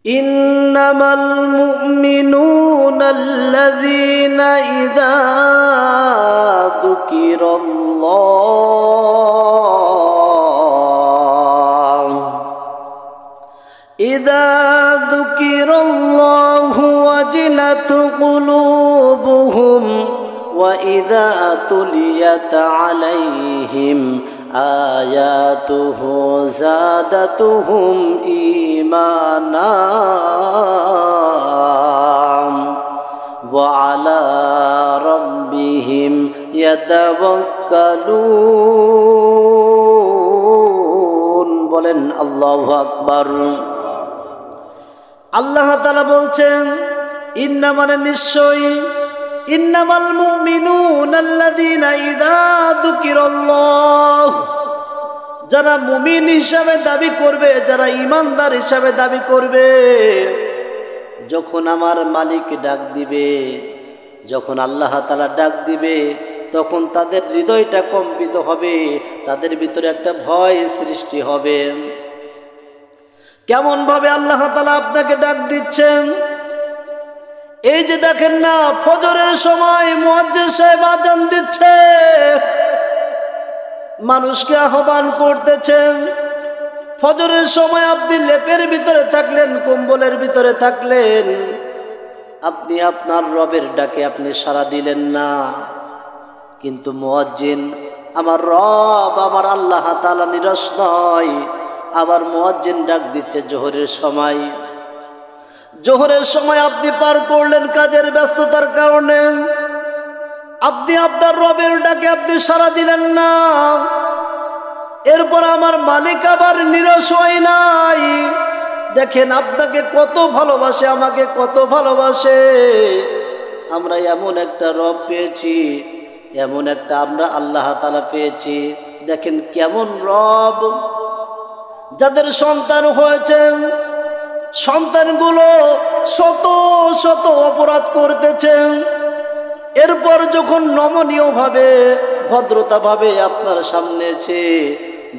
إنما المؤمنون الذين إذا ذكر الله وجلت قلوبهم وإذا تليت عليهم آياته زادتهم إيمانا وعلى ربهم يتوكلون বলেন আল্লাহু আকবার। আল্লাহ তাআলা বলছেন ইন্নামানে নিশ্চয়ই ইন্নামাল মুমিনুনা আল্লাযীনা ইযা যুকিরাল্লাহ, যারা মুমিন হিসাবে দাবি করবে, যারা ঈমানদার হিসাবে দাবি করবে, যখন আমার মালিক ডাক দিবে, যখন আল্লাহ তাআলা ডাক দিবে, তখন তাদের হৃদয়টা কম্পিত হবে, তাদের ভিতরে একটা ভয় সৃষ্টি হবে। কেমন ভাবে আল্লাহ তাআলা আপনাকে ডাক দিচ্ছেন? এই যে দেখেন না, ফজরের সময় মুয়াজ্জিন সাহেব আযান দিচ্ছে, মানুষকে আহ্বান করতেছেন। ফজরের সময় আপনি লেপের ভিতরে থাকলেন, কম্বলের ভিতরে থাকলেন, আপনি আপনার রবের ডাকে আপনি সাড়া দিলেন না, কিন্তু মুয়াজ্জিন আমার রব আমার আল্লাহ তাআলা নিরস নয়, আবার মুয়াজ্জিন ডাক দিচ্ছে জোহরের সময়। জোহরের সময় আপনি পার করলেন কাজের ব্যস্ততার কারণে, আপনি আপনার রবের ডাকে আপনি সাড়া দিলেন না, এরপর আমার মালিক আবার নিরস হয় নাই। দেখেন আপনাকে কত ভালোবাসে, আমাকে কত ভালোবাসে। আমরা এমন একটা রব পেয়েছি, এমন একটা আমরা আল্লাহ তাআলা পেয়েছি। দেখেন কেমন রব, যাদের সন্তান হয়েছে, সন্তানগুলো শত শত অপরাধ করতেছেন, এরপর যখন নমনীয় ভাবে ভদ্রতা ভাবে আপনার সামনে এসে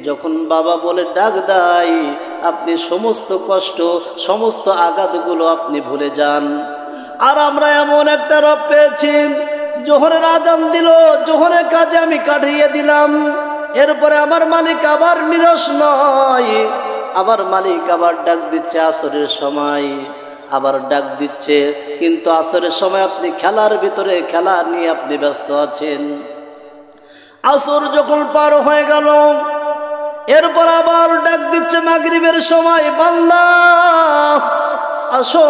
যখন বাবা বলে ডাক দেয়, আপনি সমস্ত কষ্ট সমস্ত আঘাতগুলো আপনি ভুলে যান। আর আমরা এমন একটা রব পেয়েছি, জোহরের আযান দিল, জোহরের কাজে আমি কাটিয়ে দিলাম, এরপরে আমার মালিক আবার নিরস নয়, আমার মালিক আবার ডাক দিচ্ছে আসরের সময়, আবার ডাক দিচ্ছে, কিন্তু আসরের সময় আপনি খেলার ভিতরে, খেলা নিয়ে আপনি ব্যস্ত আছেন। আসর যখন পার হয়ে গেল, এরপর আবার ডাক দিচ্ছে মাগরিবের সময়, বান্দা আসো,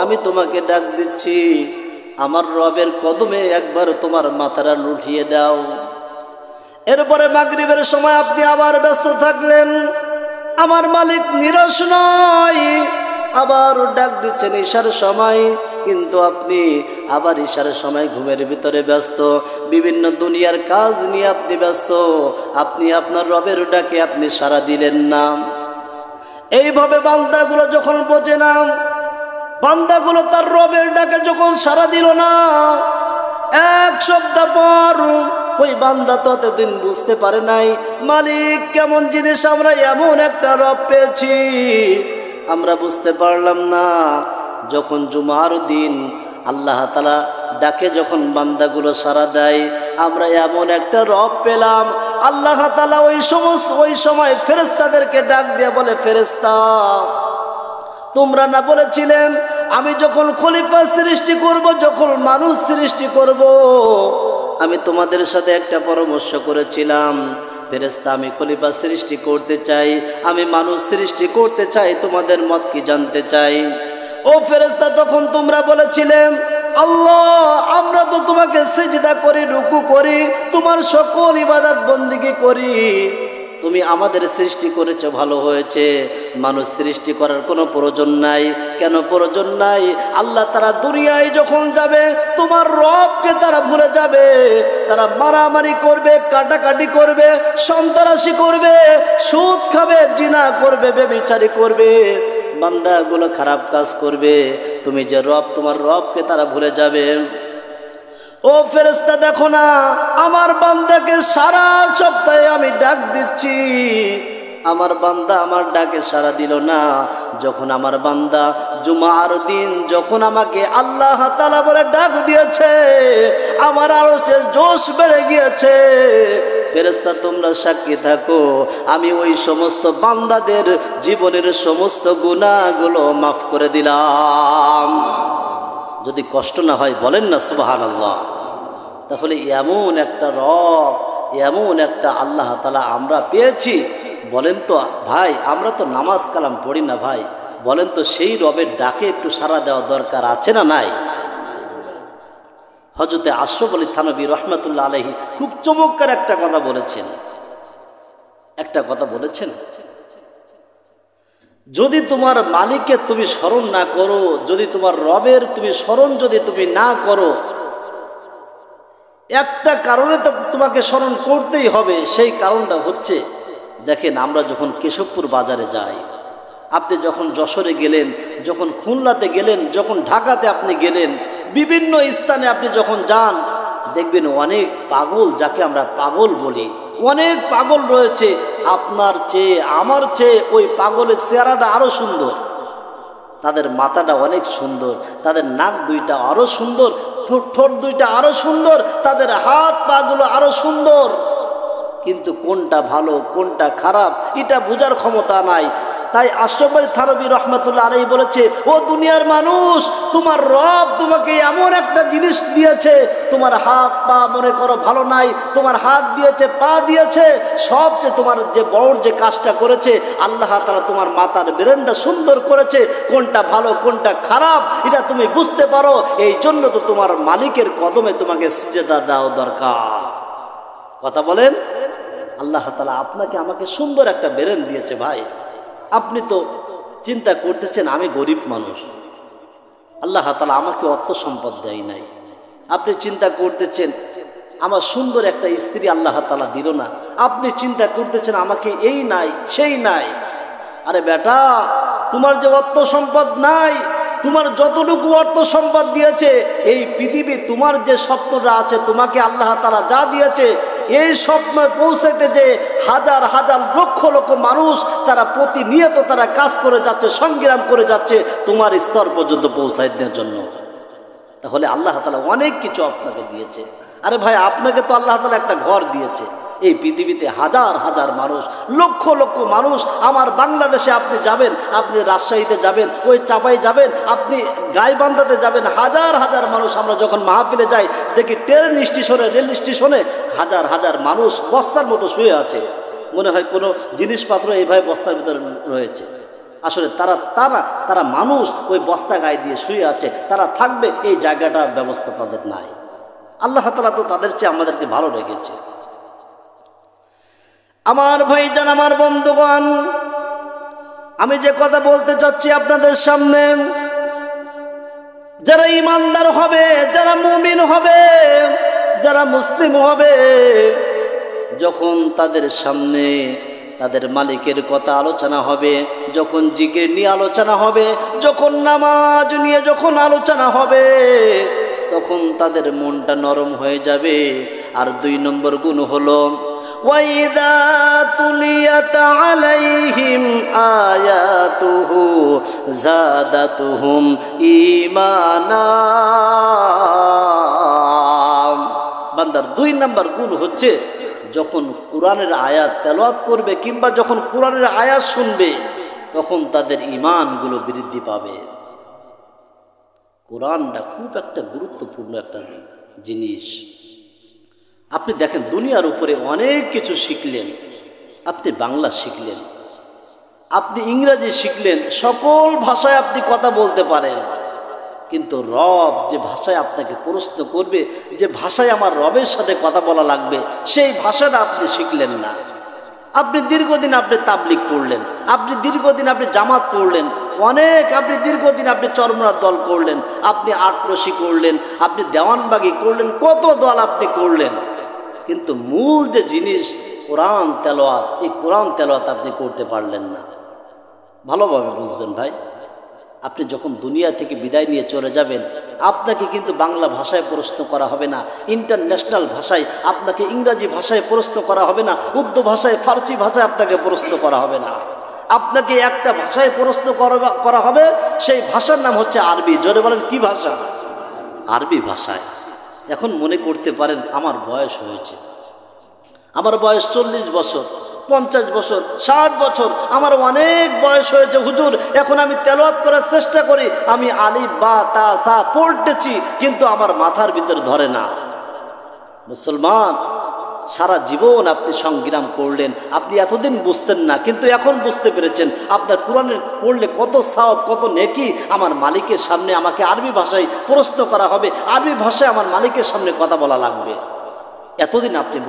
আমি তোমাকে ডাক দিচ্ছি, আমার রবের কদমে একবার তোমার মাথাটা লুটিয়ে দাও। এরপরে মাগরিবের সময় আপনি আবার ব্যস্ত থাকলেন, আমার মালিক নিরস নয়, আবার ডাক দিচ্ছেন ঈশার সময়, কিন্তু আপনি আবার ঈশার সময় ঘুমের ভিতরে ব্যস্ত, বিভিন্ন দুনিয়ার কাজ নিয়ে আপনি ব্যস্ত, আপনি আপনার রবের ডাকে আপনি সাড়া দিলেন না। এইভাবে বান্দাগুলো যখন বোঝে না, বান্দাগুলো তার রবের ডাকে যখন সাড়া দিল না, এক সপ্তাহ পর ওই বান্দা তো এতদিন বুঝতে পারে নাই মালিক কেমন জিনিস, আমরা এমন একটা রব পেয়েছি, আমরা বুঝতে পারলাম না। যখন জুমার দিন আল্লাহ তাআলা ডাকে যখন বান্দাগুলো সাড়া দেয়, আমরা এমন একটা রব পেলাম। আল্লাহ তাআলা ওই সময় ফেরেশতাদেরকে ডাক দিয়ে বলে, ফেরেশতা তোমরা না বলেছিলেন আমি যখন খলিফা সৃষ্টি করব, যখন মানুষ সৃষ্টি করব, আমি তোমাদের সাথে একটা পরামর্শ করেছিলাম, ফেরেশতা আমি খলিফা সৃষ্টি করতে চাই, আমি মানুষ সৃষ্টি করতে চাই, তোমাদের মত কি জানতে চাই। ও ফেরেশতা তখন তোমরা বলেছিলেন, আল্লাহ আমরা তো তোমাকে সিজদা করি, রুকু করি, তোমার সকল ইবাদত বন্দেগী করি, তুমি আমাদের সৃষ্টি করেছো ভালো হয়েছে, মানুষ সৃষ্টি করার কোনো প্রয়োজন নাই। কেন প্রয়োজন নাই? আল্লাহ তারা দুনিয়ায় যখন যাবে তোমার রবকে তারা ভুলে যাবে, তারা মারামারি করবে, কাটাকাটি করবে, সন্ত্রাসী করবে, সুদ খাবে, জিনা করবে, ব্যভিচারী করবে, বান্দাগুলো খারাপ কাজ করবে, তুমি যে রব তোমার রবকে তারা ভুলে যাবে। ও ফেরেশতা দেখো না, আমার বান্দাকে সারা সপ্তাহে আমি ডাক দিচ্ছি, আমার বান্দা আমার ডাকে সাড়া দিল না। যখন আমার বান্দা জুমার দিন যখন আমাকে আল্লাহ তাআলা বলে ডাক দিয়েছে, আমার আরো সে জোশ বেড়ে গিয়েছে। ফেরেশতা তোমরা সাক্ষী থাকো, আমি ওই সমস্ত বান্দাদের জীবনের সমস্ত গুনাহগুলো মাফ করে দিলাম। যদি কষ্ট না হয় বলেন না সুবহানাল্লাহ। তাহলে এমন একটা রব, এমন একটা আল্লাহ তাআলা আমরা পেয়েছি। বলেন তো ভাই, আমরা তো নামাজ কালাম পড়ি না ভাই, বলেন তো সেই রবের ডাকে একটু সাড়া দেওয়া দরকার আছে না নাই? হযরতে আশরাফ আলী থানভী রহমাতুল্লাহ আলাইহি খুব চমৎকার একটা কথা বলেছেন, যদি তোমার মালিককে তুমি স্মরণ না করো, যদি তোমার রবের তুমি স্মরণ যদি তুমি না করো, একটা কারণে তো তোমাকে স্মরণ করতেই হবে। সেই কারণটা হচ্ছে, দেখেন আমরা যখন কেশবপুর বাজারে যাই, আপনি যখন যশোরে গেলেন, যখন খুলনাতে গেলেন, যখন ঢাকাতে আপনি গেলেন, বিভিন্ন স্থানে আপনি যখন যান, দেখবেন অনেক পাগল, যাকে আমরা পাগল বলি, অনেক পাগল রয়েছে। আপনার চেয়ে আমার চেয়ে ওই পাগলের চেহারাটা আরো সুন্দর, তাদের মাথাটা অনেক সুন্দর, তাদের নাক দুইটা আরো সুন্দর, ঠোঁট দুইটা আরো সুন্দর, তাদের হাত পা গুলো আরো সুন্দর। কিন্তু কোনটা ভালো কোনটা খারাপ এটা বোঝার ক্ষমতা নাই। তাই আশরাফ আলী থানভী রহমাতুল্লাহ আলাইহি বলেছে, ও দুনিয়ার মানুষ, তোমার রব তোমাকে এমন একটা জিনিস দিয়েছে, তোমার হাত পা মনে করো ভালো নাই, তোমার হাত দিয়েছে, পা দিয়েছে, সবচেয়ে তোমার যে বড় যে কাজটা করেছে, আল্লাহ তাআলা তোমার মাথার ব্রেনটা সুন্দর করেছে, কোনটা ভালো কোনটা খারাপ এটা তুমি বুঝতে পারো। এই জন্য তো তোমার মালিকের কদমে তোমাকে সিজদা দেওয়া দরকার। কথা বলেন, আল্লাহ তাআলা আপনাকে আমাকে সুন্দর একটা ব্রেন দিয়েছে ভাই। আপনি তো চিন্তা করতেছেন আমি গরিব মানুষ, আল্লাহ তাআলা আমাকে অর্থ সম্পদ দেয় নাই। আপনি চিন্তা করতেছেন আমার সুন্দর একটা স্ত্রী আল্লাহ তাআলা দিল না। আপনি চিন্তা করতেছেন আমাকে এই নাই সেই নাই। আরে বেটা, তোমার যে অর্থ সম্পদ নাই, তোমার যতটুকু অর্থ সম্পদ দিয়েছে, এই পৃথিবী তোমার যে স্বপ্নটা আছে, তোমাকে আল্লাহ তাআলা যা দিয়েছে, এই স্বপ্ন পৌঁছাতে যে হাজার হাজার লক্ষ লক্ষ মানুষ তারা প্রতিনিয়ত তারা কাজ করে যাচ্ছে, সংগ্রাম করে যাচ্ছে তোমার স্তর পর্যন্ত পৌঁছায় দেওয়ার জন্য। তাহলে আল্লাহ তাআলা অনেক কিছু আপনাকে দিয়েছে। আরে ভাই, আপনাকে তো আল্লাহ তাআলা একটা ঘর দিয়েছে। এই পৃথিবীতে হাজার হাজার মানুষ, লক্ষ লক্ষ মানুষ, আমার বাংলাদেশে আপনি যাবেন, আপনি রাজশাহীতে যাবেন, ওই চাপাই যাবেন, আপনি গাইবান্ধাতে যাবেন, হাজার হাজার মানুষ। আমরা যখন মাহফিলে যাই দেখি ট্রেন স্টেশনে, রেল স্টেশনে হাজার হাজার মানুষ বস্তার মতো শুয়ে আছে, মনে হয় কোনো জিনিসপত্র এইভাবে বস্তার ভিতরে রয়েছে। আসলে তারা মানুষ ওই বস্তা গায়ে দিয়ে শুয়ে আছে, তারা থাকবে এই জায়গাটার ব্যবস্থা তাদের নাই। আল্লাহ তাআলা তো তাদের চেয়ে আমাদেরকে ভালো রেখেছে। আমার ভাইজান, আমার বন্ধুগণ, আমি যে কথা বলতে চাচ্ছি আপনাদের সামনে, যারা ঈমানদার হবে, যারা মুমিন হবে, যারা মুসলিম হবে, যখন তাদের সামনে তাদের মালিকের কথা আলোচনা হবে, যখন জিকির নিয়ে আলোচনা হবে, যখন নামাজ নিয়ে যখন আলোচনা হবে, তখন তাদের মনটা নরম হয়ে যাবে। আর 2 নম্বর গুণ হলো, وَإِذَا تُلِيَتْ عَلَيْهِمْ آيَاتُهُ زَادَتْهُمْ إِيمَانًا। বান্দার 2 নম্বর গুণ হচ্ছে, যখন কোরআনের আয়াত তেলাওয়াত করবে কিংবা যখন কোরআনের আয়াত শুনবে, তখন তাদের ঈমানগুলো বৃদ্ধি পাবে। কোরআনটা খুব একটা গুরুত্বপূর্ণ একটা জিনিস। আপনি দেখেন, দুনিয়ার উপরে অনেক কিছু শিখলেন, আপনি বাংলা শিখলেন, আপনি ইংরেজি শিখলেন, সকল ভাষায় আপনি কথা বলতে পারেন, কিন্তু রব যে ভাষায় আপনাকে প্রশ্ন করবে, যে ভাষায় আমার রবের সাথে কথা বলা লাগবে, সেই ভাষাটা আপনি শিখলেন না। আপনি দীর্ঘদিন আপনি তাবলিগ করলেন, আপনি দীর্ঘদিন আপনি জামাত করলেন, আপনি দীর্ঘদিন আপনি চরমরার দল করলেন, আপনি আটরশি করলেন, আপনি দেওয়ানবাগি করলেন, কত দল আপনি করলেন, কিন্তু মূল যে জিনিস কোরআন তেলাওয়াত, এই কোরআন তেলাওয়াত আপনি করতে পারলেন না। ভালোভাবে বুঝবেন ভাই, আপনি যখন দুনিয়া থেকে বিদায় নিয়ে চলে যাবেন, আপনাকে কিন্তু বাংলা ভাষায় প্রশ্ন করা হবে না, ইন্টারন্যাশনাল ভাষায় আপনাকে, ইংরাজি ভাষায় প্রশ্ন করা হবে না, উর্দু ভাষায়, ফার্সি ভাষায় আপনাকে প্রশ্ন করা হবে না। আপনাকে একটা ভাষায় প্রশ্ন করা হবে, সেই ভাষার নাম হচ্ছে আরবি। জোরে বলেন, কি ভাষা? আরবি ভাষায়। এখন মনে করতে পারেন আমার বয়স হয়েছে, আমার বয়স 40 বছর, 50 বছর, 60 বছর, আমার অনেক বয়স হয়েছে হুজুর, এখন আমি তেলাওয়াত করার চেষ্টা করি, আমি আলিফ বা তা সা পড়তেছি, কিন্তু আমার মাথার ভিতরে ধরে না। মুসলমান, সারা জীবন আপনি সংগ্রাম করলেন, আপনি এতদিন বুঝতেন না, কিন্তু এখন বুঝতে পেরেছেন আপনার কোরআনের পড়লে কত সওয়াব, কত নেকি। আমার মালিকের সামনে আমাকে আরবি ভাষায় প্রশ্ন করা হবে, আরবি ভাষায় আমার মালিকের সামনে কথা বলা লাগবে। এতদিন আপনি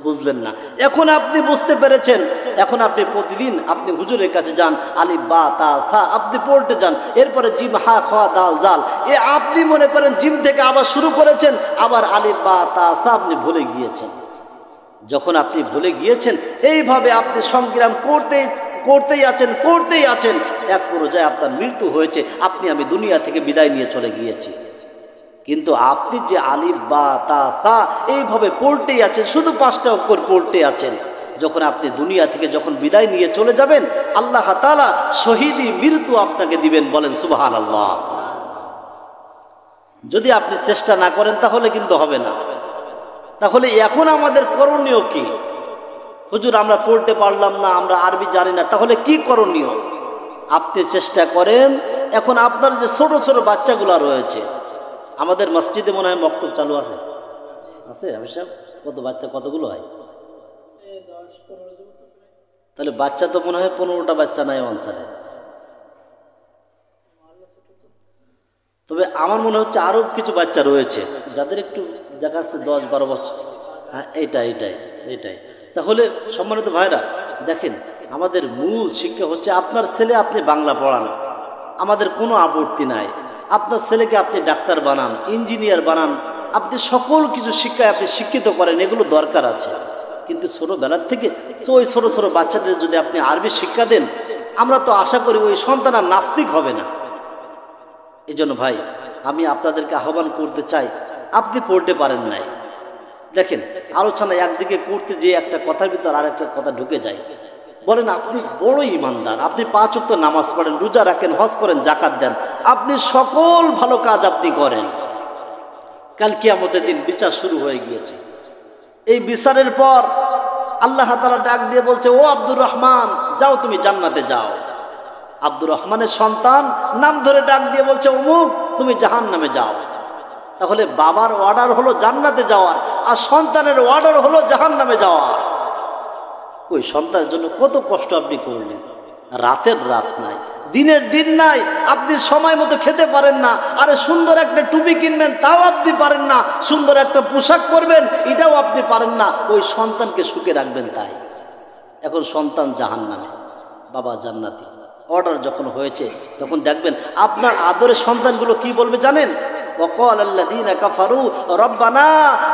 বুঝলেন না, এখন আপনি বুঝতে পেরেছেন। এখন আপনি প্রতিদিন আপনি হুজুরের কাছে যান, আলিফ বা তা সা আপনি পড়তে যান, এরপরে জিম হা খ দাল জাল, আপনি মনে করেন জিম থেকে আবার শুরু করেছেন, আবার আলিফ বা তা সা আপনি ভুলে গিয়েছেন। যখন আপনি ভুলে গিয়েছেন, এইভাবে আপনি সংগ্রাম করতেই আছেন, এক পর্যায়ে আপনার মৃত্যু হয়েছে, আমি দুনিয়া থেকে বিদায় নিয়ে চলে গিয়েছি। কিন্তু আপনি যে আলিফ বা তা সা এইভাবে পড়তেই আছেন, শুধু 5টা অক্ষর পড়তে আছেন, যখন আপনি দুনিয়া থেকে যখন বিদায় নিয়ে চলে যাবেন, আল্লাহ তাআলা শহীদি মৃত্যু আপনাকে দিবেন। বলেন সুবহানাল্লাহ। যদি আপনি চেষ্টা না করেন তাহলে কিন্তু হবে না। তাহলে এখন আমাদের করণীয় কি? হুজুর আমরা পড়তে পারলাম না, আমরা আরবি জানি না, তাহলে কি করণীয়? আপনি চেষ্টা করেন। এখন আপনার যে ছোট ছোট বাচ্চাগুলো রয়েছে, আমাদের মসজিদে মনে হয় মক্তব চালু আছে, আমি সাহেব কত বাচ্চা, কতগুলো হয়? তাহলে বাচ্চা তো মনে হয় 15টা বাচ্চা নাই অঞ্চলে। তবে আমার মনে হচ্ছে আরো কিছু বাচ্চা রয়েছে যাদের একটু দেখা যাচ্ছে 10-12 বছর। হ্যাঁ, এইটাই। তাহলে সম্মানিত ভাইরা, দেখেন আমাদের মূল শিক্ষা হচ্ছে আপনার ছেলে আপনি বাংলা পড়ান, আমাদের কোনো আপত্তি নাই। আপনার ছেলেকে আপনি ডাক্তার বানান, ইঞ্জিনিয়ার বানান, আপনি সকল কিছু শিক্ষায় আপনি শিক্ষিত করেন, এগুলো দরকার আছে। কিন্তু ছোটোবেলার থেকে ওই ছোট ছোট বাচ্চাদের যদি আপনি আরবি শিক্ষা দেন, আমরা তো আশা করি ওই সন্তান আর নাস্তিক হবে না। এই জন্য ভাই, আমি আপনাদেরকে আহ্বান করতে চাই, আপনি পড়তে পারেন নাই, দেখেন আলোচনা একদিকে করতে যে একটা কথার ভিতর আর একটা কথা ঢুকে যায়। বলেন আপনি বড় ইমানদার, আপনি 5 ওয়াক্ত নামাজ পড়েন, রোজা রাখেন, হজ করেন, যাকাত দেন, আপনি সকল ভালো কাজ আপনি করেন। কাল কিয়ামতের দিন বিচার শুরু হয়ে গিয়েছে। এই বিচারের পর আল্লাহ তাআলা ডাক দিয়ে বলছে, ও আব্দুর রহমান, যাও তুমি জান্নাতে যাও। আব্দুর রহমানের সন্তান নাম ধরে ডাক দিয়ে বলছে, অমুক, তুমি জাহান্নামে যাও। তাহলে বাবার অর্ডার হলো জান্নাতে যাওয়ার, আর সন্তানের অর্ডার হলো জাহান্নামে যাওয়ার। ওই সন্তানের জন্য কত কষ্ট আপনি করলেন। রাতের রাত নাই, দিনের দিন নাই, আপনি সময় মতো খেতে পারেন না। আরে সুন্দর একটা টুপি কিনবেন, তাও আপনি পারেন না। সুন্দর একটা পোশাক পরবেন, এটাও আপনি পারেন না। ওই সন্তানকে সুখে রাখবেন তাই। এখন সন্তান জাহান্নামে, বাবা জান্নাতি। অর্ডার যখন হয়েছে তখন দেখবেন আপনার আদরের সন্তানগুলো কি বলবে জানেন? وقال الذين كفروا ربنا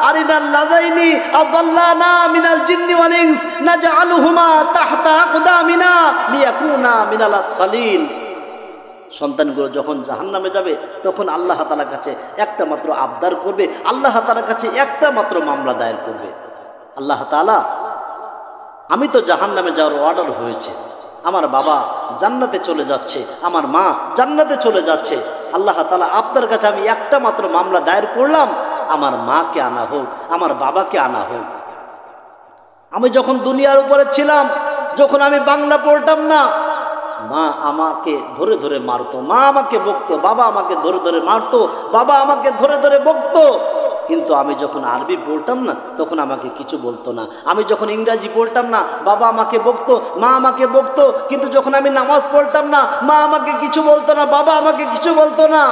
أرنا الذين أضلانا من الجن والإنس نجعلهما تحت أقدامنا ليكونا من الأسفلين। সন্তানগুলো যখন জাহান্নামে যাবে তখন আল্লাহ তাআলার কাছে একটা মাত্র আবদার করবে, আল্লাহ তাআলার কাছে একটা মাত্র মামলা দায়ের করবে। আল্লাহ তাআলা, আমি তো জাহান্নামে যাওয়ার অর্ডার হয়েছে, আমার বাবা জান্নাতে চলে যাচ্ছে, আমার মা জান্নাতে চলে যাচ্ছে। আল্লাহ তাআলা, আপনার কাছে আমি একটা মাত্র মামলা দায়ের করলাম, আমার মাকে আনা হোক, আমার বাবাকে আনা হোক। আমি যখন দুনিয়ার উপরে ছিলাম, যখন আমি বাংলা পড়তাম না, মা আমাকে ধরে ধরে মারতো, মা আমাকে বকতো, বাবা আমাকে ধরে ধরে মারতো, বাবা আমাকে ধরে ধরে বকতো। কিন্তু আমি যখন আরবি পড়তাম না তখন আমাকে কিছু বলতো না। আমি যখন ইংরাজি পড়তাম না, বাবা আমাকে বকতো, মা আমাকে বকতো। কিন্তু যখন আমি নামাজ পড়তাম না, মা আমাকে কিছু বলতো না, বাবা আমাকে কিছু বলতো না।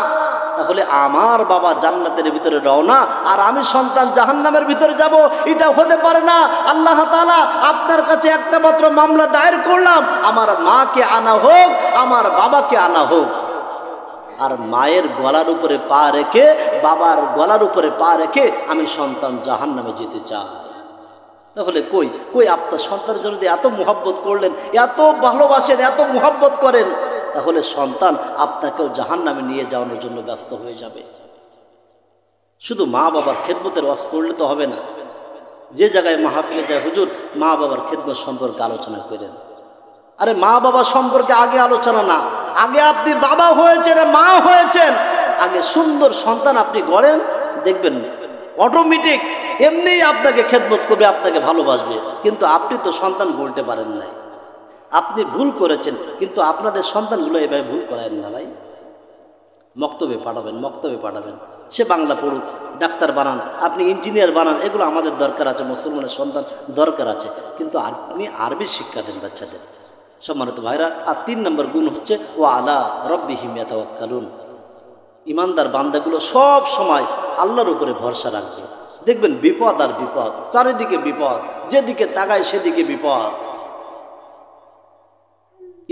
তাহলে আমার বাবা জান্নাতের ভিতরে রওনা, আর আমি সন্তান জাহান্নামের ভিতরে যাব, এটা হতে পারে না। আল্লাহ তাআলা, আপনার কাছে একটা মাত্র মামলা দায়ের করলাম, আমার মাকে আনা হোক, আমার বাবাকে আনা হোক। আর মায়ের গলার উপরে পা রেখে, বাবার গলার উপরে পা রেখে আমি সন্তান জাহান্নামে যেতে চাই। তাহলে কই আপনার সন্তানের জন্য এত মুহাব্বত করলেন, এত ভালোবাসেন, এত মুহাব্বত করেন, তাহলে সন্তান আপনাকেও জাহান্নামে নিয়ে যাওয়ানোর জন্য ব্যস্ত হয়ে যাবে। শুধু মা বাবার খেদমতের ওয়াজ করলে তো হবে না। যে জায়গায় মাহফিলে যায়, হুজুর মা বাবার খেদমত সম্পর্কে আলোচনা করেন। আরে মা বাবা সম্পর্কে আগে আলোচনা না, আগে আপনি বাবা হয়েছেন, মা হয়েছেন, আগে সুন্দর সন্তান আপনি গড়েন, দেখবেন অটোমেটিক এমনিই আপনাকে খেদমত করবে, আপনাকে ভালোবাসবে। কিন্তু আপনি তো সন্তান গড়তে পারেন নাই, আপনি ভুল করেছেন, কিন্তু আপনাদের সন্তানগুলো এভাবে ভুল করেন না ভাই। মক্তবে পাঠাবেন, মক্তবে পাঠাবেন, সে বাংলা পড়ুক, ডাক্তার বানান, আপনি ইঞ্জিনিয়ার বানান, এগুলো আমাদের দরকার আছে, মুসলমানের সন্তান দরকার আছে, কিন্তু আপনি আরবি শিক্ষা দেন বাচ্চাদের। সম্মানিত ভাইরা, আর 3 নম্বর গুণ হচ্ছে ও আলা রব্বিহিম ইয়াতাওয়াক্কালুন। ইমানদার বান্দাগুলো সব সময় আল্লাহর উপরে ভরসা রাখবে। দেখবেন বিপদ আর বিপদ, চারিদিকে বিপদ, যেদিকে তাকায় সেদিকে বিপদ।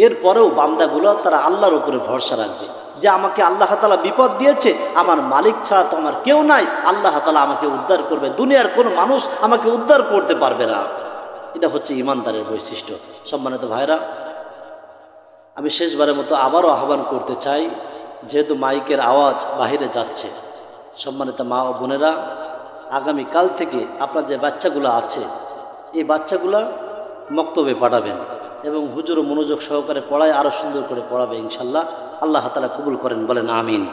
এরপরেও বান্দাগুলো তারা আল্লাহর উপরে ভরসা রাখবে যে আমাকে আল্লাহ তাআলা বিপদ দিয়েছে, আমার মালিক ছাড়া তো আমার কেউ নাই, আল্লাহ তাআলা আমাকে উদ্ধার করবে, দুনিয়ার কোনো মানুষ আমাকে উদ্ধার করতে পারবে না। এটা হচ্ছে ইমানদারের বৈশিষ্ট্য। সম্মানিত ভাইরা, আমি শেষবারের মতো আবারও আহ্বান করতে চাই, যেহেতু মাইকের আওয়াজ বাহিরে যাচ্ছে, সম্মানিত মা ও বোনেরা, আগামীকাল থেকে আপনার যে বাচ্চাগুলো আছে, এই বাচ্চাগুলো মক্তবে পাঠাবেন এবং হুজুর মনোযোগ সহকারে পড়ায়, আরও সুন্দর করে পড়াবে ইনশাল্লাহ। আল্লাহ তাআলা কবুল করেন, বলেন আমিন।